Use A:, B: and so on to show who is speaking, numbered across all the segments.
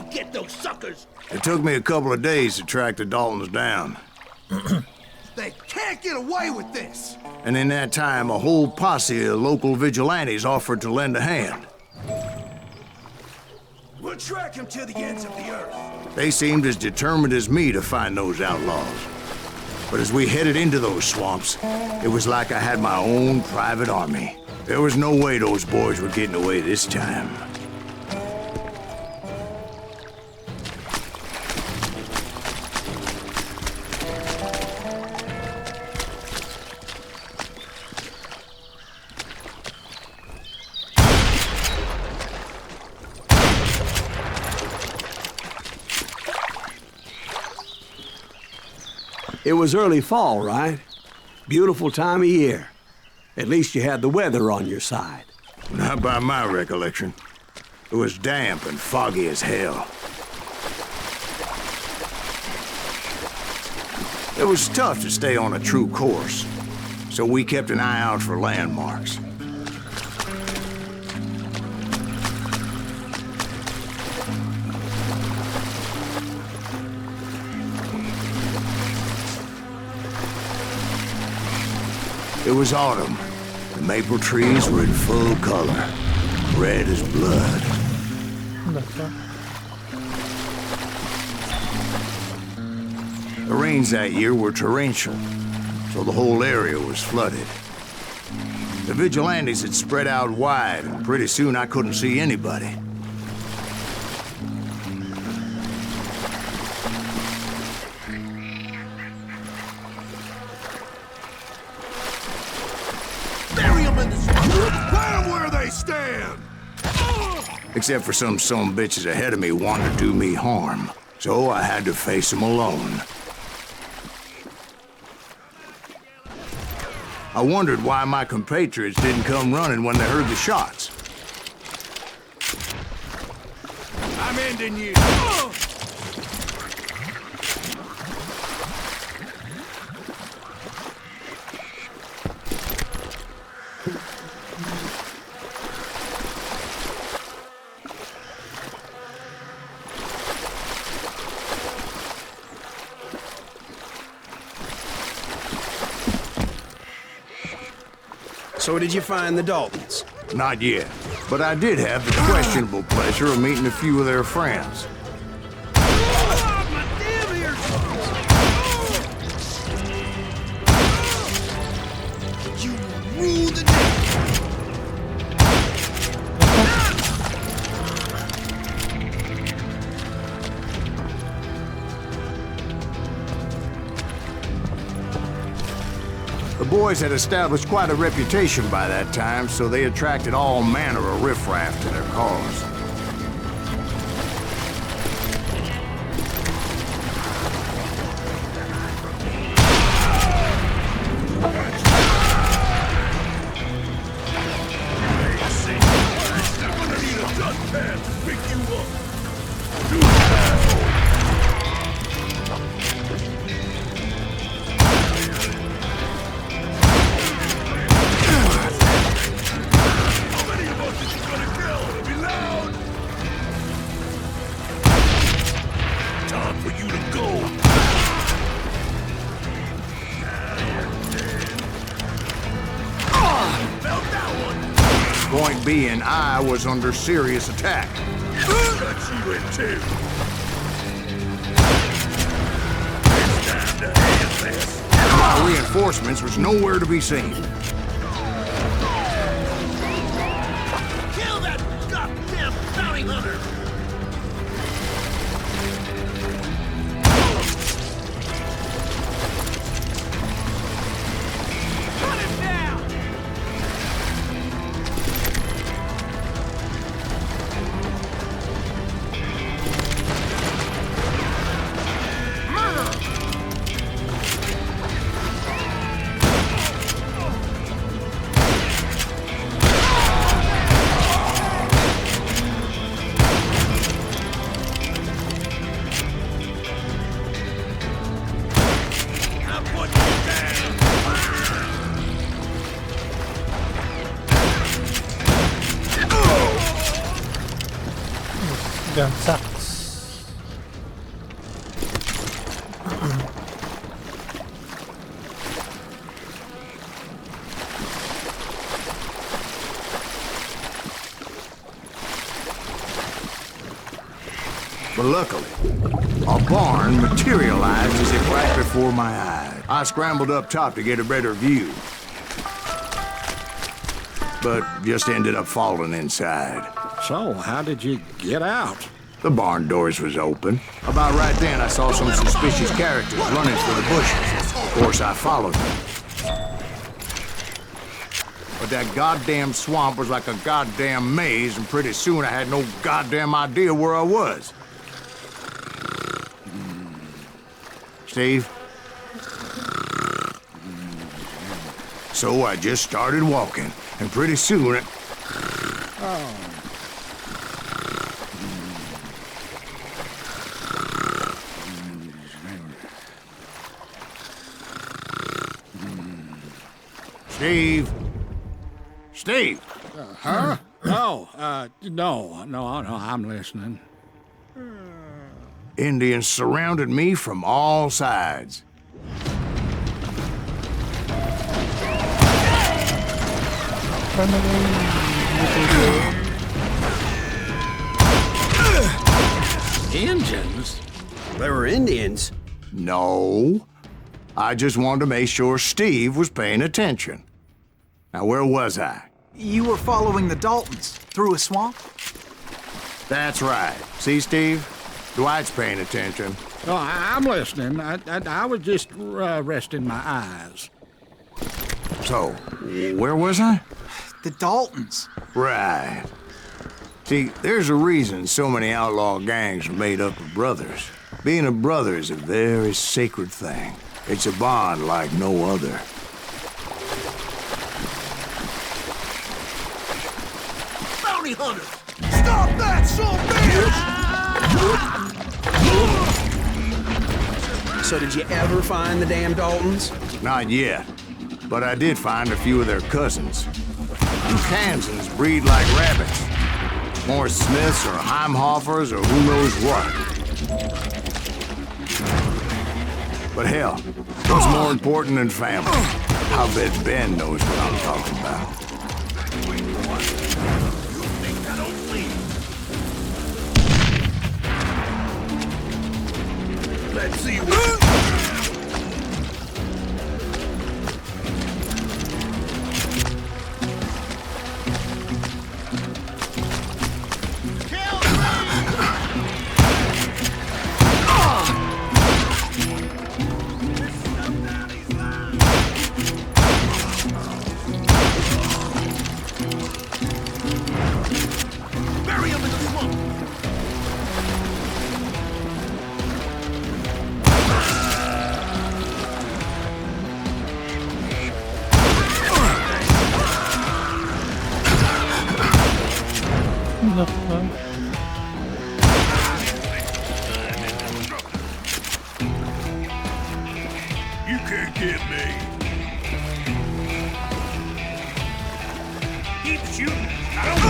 A: you get those suckers?
B: It took me a couple of days to track the Daltons down.
C: They can't get away with this!
B: And in that time, a whole posse of local vigilantes offered to lend a hand.
C: We'll track him to the ends of the earth.
B: They seemed as determined as me to find those outlaws. But as we headed into those swamps, it was like I had my own private army. There was no way those boys were getting away this time.
D: It was early fall, right? Beautiful time of year. At least you had the weather on your side.
B: Not by my recollection. It was damp and foggy as hell. It was tough to stay on a true course, so we kept an eye out for landmarks. It was autumn. The maple trees were in full color, red as blood. The rains that year were torrential, so the whole area was flooded. The vigilantes had spread out wide, and pretty soon I couldn't see anybody. Except for some bitches ahead of me wanting to do me harm. So I had to face them alone. I wondered why my compatriots didn't come running when they heard the shots.
C: I'm ending you.
E: So did you find the Daltons?
B: Not yet, but I did have the questionable pleasure of meeting a few of their friends.
A: You rule the day.
B: The boys had established quite a reputation by that time, so they attracted all manner of riffraff to their cause. Point being, I was under serious attack.
C: Got you in too.
B: My reinforcements was nowhere to be seen.
A: Kill that goddamn bounty hunter! Run him down!
F: Gun sucks.
B: But luckily, a barn materialized as it right before my eyes. I scrambled up top to get a better view, but just ended up falling inside.
F: So, how did you get out?
B: The barn doors was open. About right then, I saw some suspicious characters running for the bushes. Of course, I followed them. But that goddamn swamp was like a goddamn maze, and pretty soon I had no goddamn idea where I was. Steve? So I just started walking, and pretty soon it... Steve? Steve!
F: Huh? No, I'm listening.
B: Indians surrounded me from all sides.
F: Indians?
E: They were Indians.
B: No. I just wanted to make sure Steve was paying attention. Now, where was I?
G: You were following the Daltons through a swamp?
B: That's right. See, Steve? Dwight's paying attention.
F: No, I'm listening. I was just resting my eyes.
B: So, where was I?
G: The Daltons.
B: Right. See, there's a reason so many outlaw gangs are made up of brothers. Being a brother is a very sacred thing. It's a bond like no other.
A: Bounty hunter!
C: Stop that, son bitch!
E: So did you ever find the damn Daltons?
B: Not yet, but I did find a few of their cousins. You Kansans breed like rabbits. More Smiths or Heimhoffers or who knows what. But hell, what's more important than family? I'll bet Ben knows what I'm talking about.
C: Let's see what...
A: Bury him in the swamp!
C: You can't get me. Keep shooting. I don't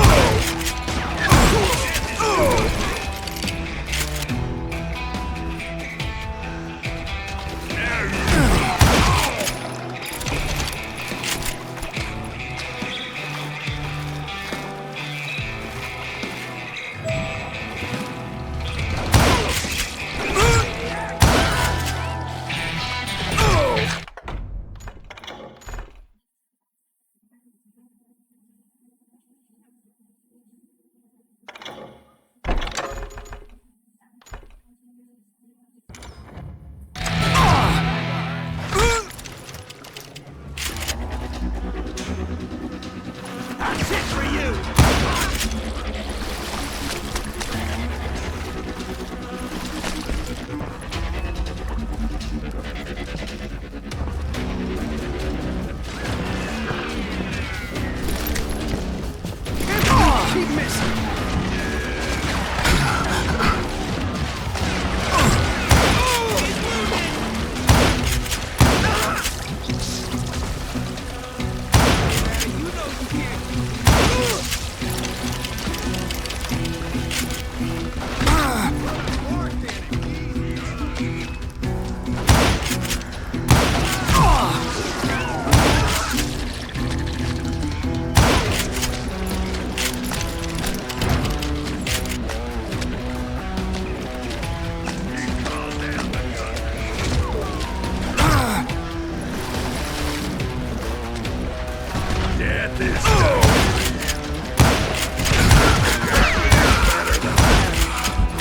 A: Death is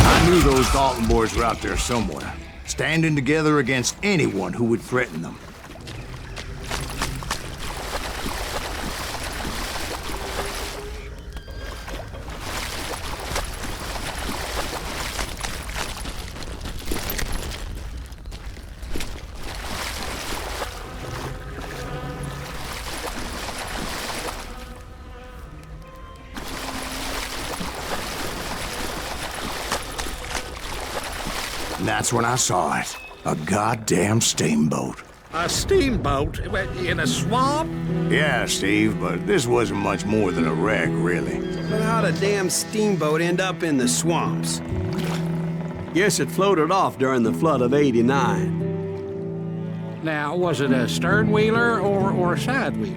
B: I knew those Dalton boys were out there somewhere, standing together against anyone who would threaten them. And that's when I saw it. A goddamn steamboat.
F: A steamboat in a swamp?
B: Yeah, Steve, but this wasn't much more than a wreck, really.
E: But how'd a damn steamboat end up in the swamps?
D: Guess it floated off during the flood of '89.
F: Now, was it a stern wheeler or a side wheeler?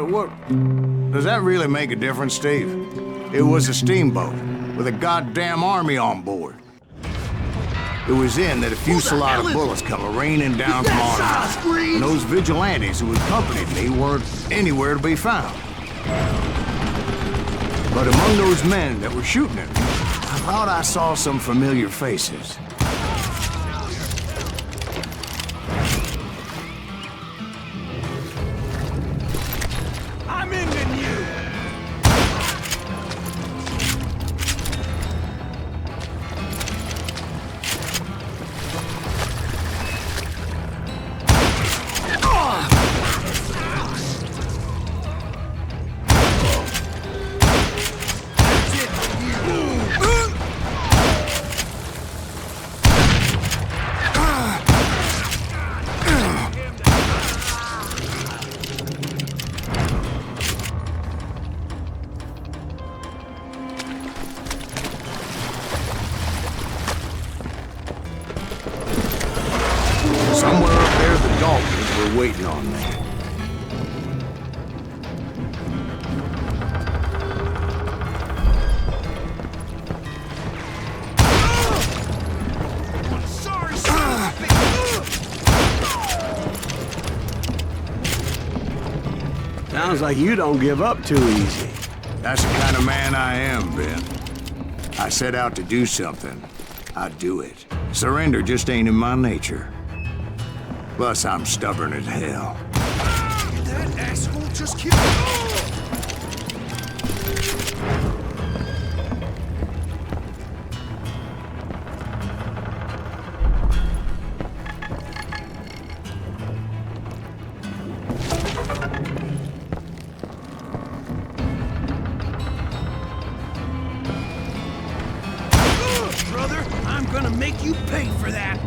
B: What? Does that really make a difference, Steve? It was a steamboat with a goddamn army on board. It was then that a fusillade of bullets come raining down from on high, and those vigilantes who accompanied me weren't anywhere to be found. But among those men that were shooting at me, I thought I saw some familiar faces.
A: I'm ending you!
B: Somewhere up there, the Daltons were waiting on me.
A: Sorry,
D: Sounds like you don't give up too easy.
B: That's the kind of man I am, Ben. I set out to do something. I do it. Surrender just ain't in my nature. Plus, I'm stubborn as hell.
C: That asshole just killed.
E: Brother, I'm gonna make you pay for that.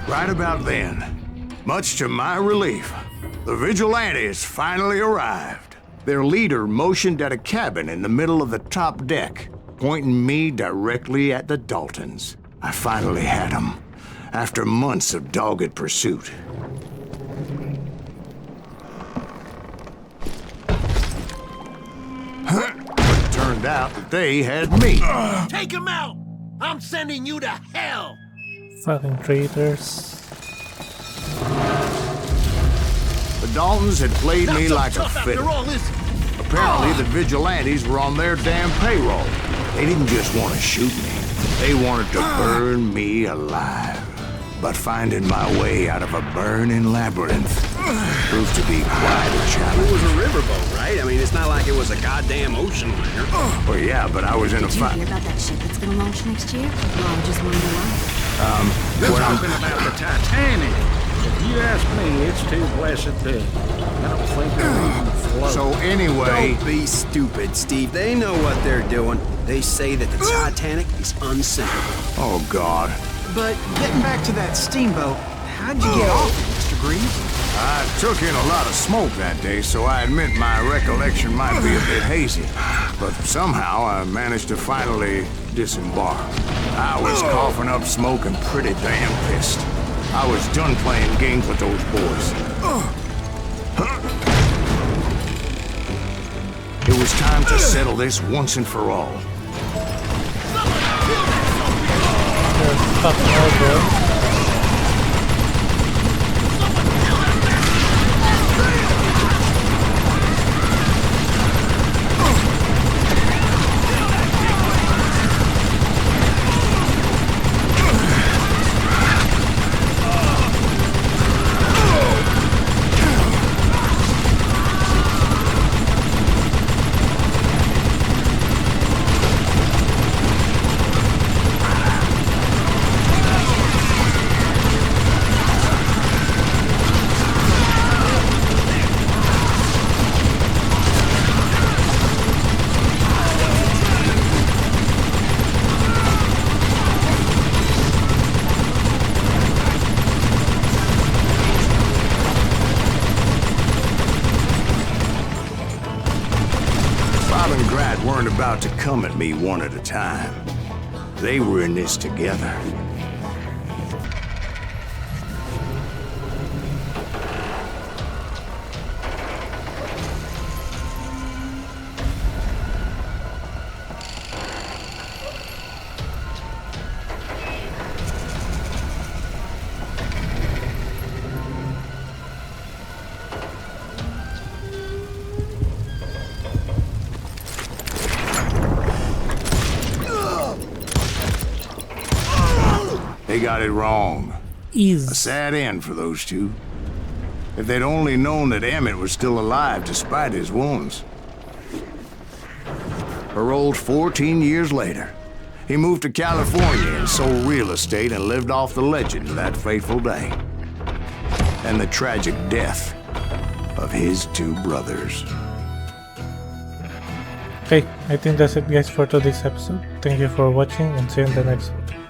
B: Right about then, much to my relief, the vigilantes finally arrived. Their leader motioned at a cabin in the middle of the top deck, pointing me directly at the Daltons. I finally had them, after months of dogged pursuit. It turned out that they had me.
A: Take him out! I'm sending you to hell!
H: Fucking traitors.
B: The Daltons had played
A: Not
B: me
A: so
B: like a
A: tough
B: fiddle.
A: after all, is it?
B: Apparently, the vigilantes were on their damn payroll. They didn't just want to shoot me. They wanted to burn me alive. But finding my way out of a burning labyrinth proved to be quite a
E: It
B: challenge.
E: was a riverboat, right? I mean, it's not like it was a goddamn ocean liner.
B: Well, yeah, but I was in a
I: Did you
B: fight.
I: hear about that ship that's gonna launch next year? Well, I just wonder why.
F: They're
B: What I'm-
F: talking about the Titanic. If you ask me, it's too blessed big. I don't think they'll even float.
B: So anyway,
E: Don't be stupid, Steve. They know what they're doing. They say that the Titanic is unsinkable.
B: oh God.
G: But getting back to that steamboat, how'd you get off it? degrees?
B: I took in a lot of smoke that day, so I admit my recollection might be a bit hazy. But somehow I managed to finally disembark. I was coughing up smoke and pretty damn pissed. I was done playing games with those boys. It was time to settle this once and for all.
H: There's stuff more there.
B: Weren't about to come at me one at a time. They were in this together. They got it wrong. A sad end for those two. If they'd only known that Emmett was still alive despite his wounds. Paroled 14 years later, he moved to California and sold real estate and lived off the legend of that fateful day. And the tragic death of his two brothers.
H: Okay, I think that's it guys for today's episode. Thank you for watching and see you in the next one.